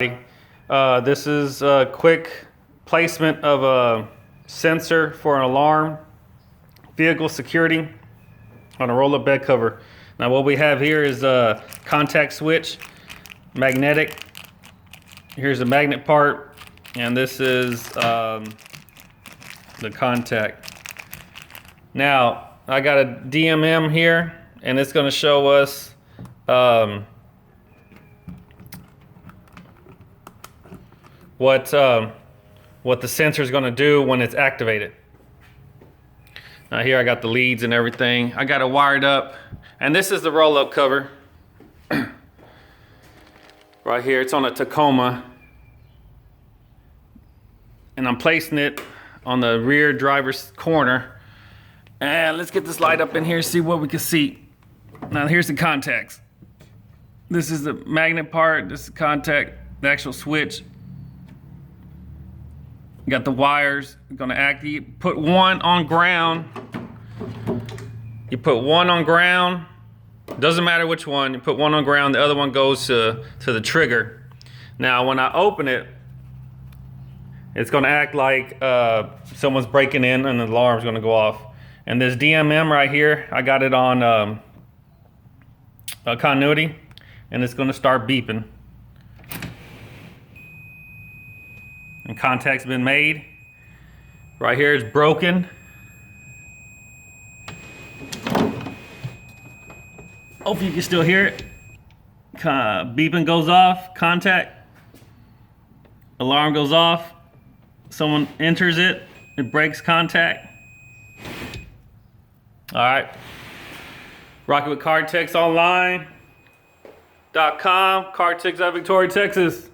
This is a quick placement of a sensor for an alarm, vehicle security on a roll-up bed cover. Now what we have here is a contact switch, magnetic. Here's the magnet part, and this is the contact. Now I got a DMM here, and it's going to show us what the sensor is going to do when it's activated. Now here I got the leads and everything. I got it wired up, and this is the roll-up cover. Right here, it's on a Tacoma, and I'm placing it on the rear driver's corner. And let's get this light up in here, see what we can see. Now here's the contacts. This is the magnet part, this is the contact, the actual switch. You got the wires, gonna act. You put one on ground. You put one on ground. Doesn't matter which one. You put one on ground. The other one goes to the trigger. Now, when I open it, it's gonna act like someone's breaking in, and the alarm's gonna go off. And this DMM right here, I got it on continuity, and it's gonna start beeping. And contact's been made. Right here is broken. Hopefully you can still hear it. Beeping goes off, contact. Alarm goes off. Someone enters it, it breaks contact. All right. Rocking with CardTechsOnline.com. CardTechs out of Victoria, Texas.